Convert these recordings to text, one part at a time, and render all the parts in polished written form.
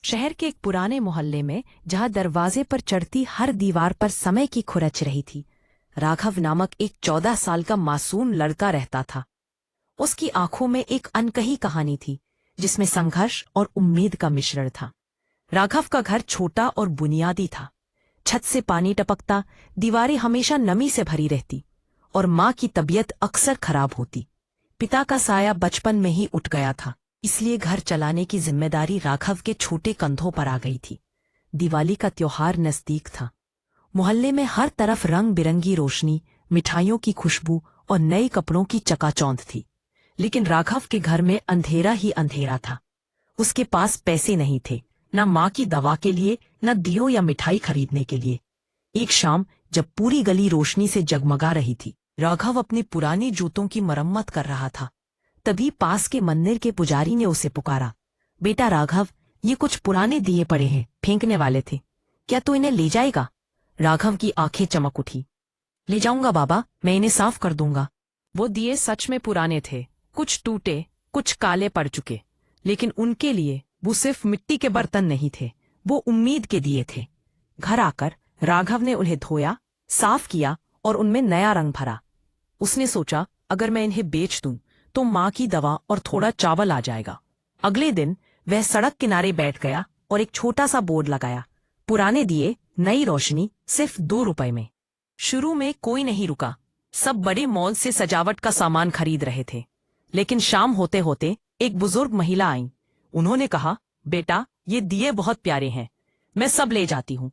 शहर के एक पुराने मोहल्ले में, जहां दरवाजे पर चढ़ती हर दीवार पर समय की खुरच रही थी, राघव नामक एक 14 साल का मासूम लड़का रहता था। उसकी आंखों में एक अनकही कहानी थी, जिसमें संघर्ष और उम्मीद का मिश्रण था। राघव का घर छोटा और बुनियादी था। छत से पानी टपकता, दीवारें हमेशा नमी से भरी रहती और माँ की तबीयत अक्सर खराब होती। पिता का साया बचपन में ही उठ गया था, इसलिए घर चलाने की जिम्मेदारी राघव के छोटे कंधों पर आ गई थी। दिवाली का त्योहार नजदीक था। मोहल्ले में हर तरफ रंग बिरंगी रोशनी, मिठाइयों की खुशबू और नए कपड़ों की चकाचौंध थी। लेकिन राघव के घर में अंधेरा ही अंधेरा था। उसके पास पैसे नहीं थे, न माँ की दवा के लिए, न दियो या मिठाई खरीदने के लिए। एक शाम जब पूरी गली रोशनी से जगमगा रही थी, राघव अपने पुराने जूतों की मरम्मत कर रहा था। तभी पास के मंदिर के पुजारी ने उसे पुकारा, बेटा राघव, ये कुछ पुराने दिए पड़े हैं, फेंकने वाले थे, क्या तू इन्हें ले जाएगा? राघव की आंखें चमक उठी। ले जाऊंगा बाबा, मैं इन्हें साफ कर दूंगा। वो दिए सच में पुराने थे, कुछ टूटे, कुछ काले पड़ चुके, लेकिन उनके लिए वो सिर्फ मिट्टी के बर्तन नहीं थे, वो उम्मीद के दिए थे। घर आकर राघव ने उन्हें धोया, साफ किया और उनमें नया रंग भरा। उसने सोचा, अगर मैं इन्हें बेच दूं तो माँ की दवा और थोड़ा चावल आ जाएगा। अगले दिन वह सड़क किनारे बैठ गया और एक छोटा सा बोर्ड लगाया, पुराने दिए, नई रोशनी, सिर्फ 2 रुपए में। शुरू में कोई नहीं रुका, सब बड़े मॉल से सजावट का सामान खरीद रहे थे। लेकिन शाम होते होते एक बुजुर्ग महिला आई। उन्होंने कहा, बेटा, ये दिए बहुत प्यारे हैं, मैं सब ले जाती हूँ।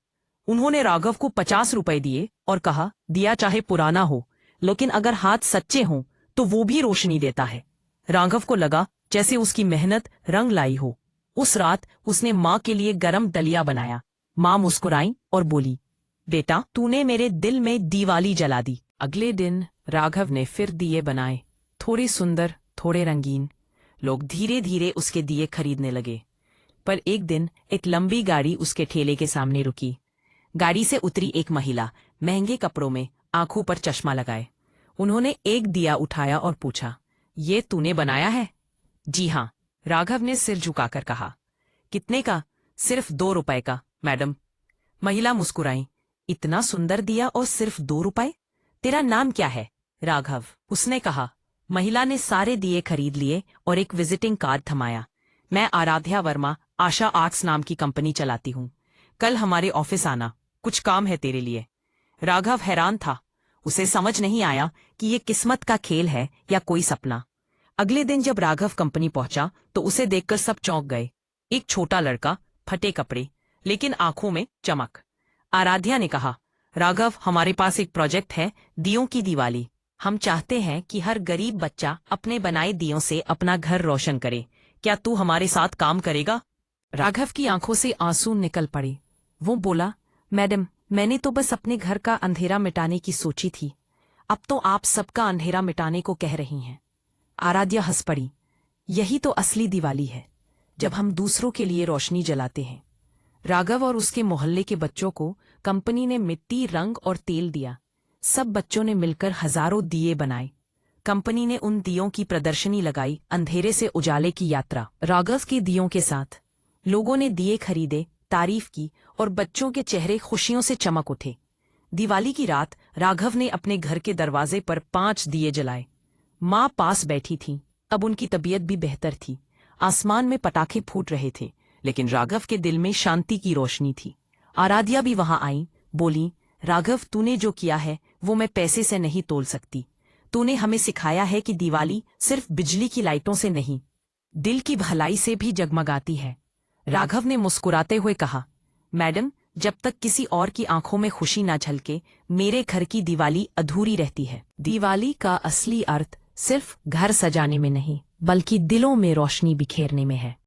उन्होंने राघव को 50 रुपए दिए और कहा, दिया चाहे पुराना हो, लेकिन अगर हाथ सच्चे हों तो वो भी रोशनी देता है। राघव को लगा जैसे उसकी मेहनत रंग लाई हो। उस रात उसने माँ के लिए गरम दलिया बनाया। माँ मुस्कुराई और बोली, बेटा, तूने मेरे दिल में दिवाली जला दी। अगले दिन राघव ने फिर दिए बनाए, थोड़े सुंदर, थोड़े रंगीन। लोग धीरे धीरे उसके दिए खरीदने लगे। पर एक दिन एक लंबी गाड़ी उसके ठेले के सामने रुकी। गाड़ी से उतरी एक महिला, महंगे कपड़ों में, आंखों पर चश्मा लगाए। उन्होंने एक दिया उठाया और पूछा, ये तूने बनाया है? जी हाँ, राघव ने सिर झुकाकर कहा। कितने का? सिर्फ 2 रुपए का, मैडम। महिला मुस्कुराई, इतना सुंदर दिया और सिर्फ 2 रुपए? तेरा नाम क्या है? राघव, उसने कहा। महिला ने सारे दिए खरीद लिए और एक विजिटिंग कार्ड थमाया। मैं आराध्या वर्मा, आशा आर्ट्स नाम की कंपनी चलाती हूँ। कल हमारे ऑफिस आना, कुछ काम है तेरे लिए। राघव हैरान था। उसे समझ नहीं आया कि ये किस्मत का खेल है या कोई सपना। अगले दिन जब राघव कंपनी पहुंचा तो उसे देखकर सब चौंक गए। एक छोटा लड़का, फटे कपड़े, लेकिन आंखों में चमक। आराध्या ने कहा, राघव, हमारे पास एक प्रोजेक्ट है, दियों की दिवाली। हम चाहते हैं कि हर गरीब बच्चा अपने बनाए दियों से अपना घर रोशन करे। क्या तू हमारे साथ काम करेगा? राघव की आंखों से आंसू निकल पड़े। वो बोला, मैडम, मैंने तो बस अपने घर का अंधेरा मिटाने की सोची थी, अब तो आप सबका अंधेरा मिटाने को कह रही हैं। आराध्या हंस पड़ी। यही तो असली दिवाली है, जब हम दूसरों के लिए रोशनी जलाते हैं। राघव और उसके मोहल्ले के बच्चों को कंपनी ने मिट्टी, रंग और तेल दिया। सब बच्चों ने मिलकर हजारों दिए बनाए। कंपनी ने उन दियों की प्रदर्शनी लगाई, अंधेरे से उजाले की यात्रा। राघव के दियों के साथ लोगों ने दिए खरीदे, तारीफ की और बच्चों के चेहरे खुशियों से चमक उठे। दिवाली की रात राघव ने अपने घर के दरवाजे पर 5 दिए जलाए। माँ पास बैठी थी, अब उनकी तबीयत भी बेहतर थी। आसमान में पटाखे फूट रहे थे, लेकिन राघव के दिल में शांति की रोशनी थी। आराध्या भी वहां आई, बोली, राघव, तूने जो किया है वो मैं पैसे से नहीं तोल सकती। तूने हमें सिखाया है कि दिवाली सिर्फ बिजली की लाइटों से नहीं, दिल की भलाई से भी जगमगाती है। राघव ने मुस्कुराते हुए कहा, मैडम, जब तक किसी और की आंखों में खुशी ना झलके, मेरे घर की दिवाली अधूरी रहती है। दिवाली का असली अर्थ सिर्फ घर सजाने में नहीं, बल्कि दिलों में रोशनी बिखेरने में है।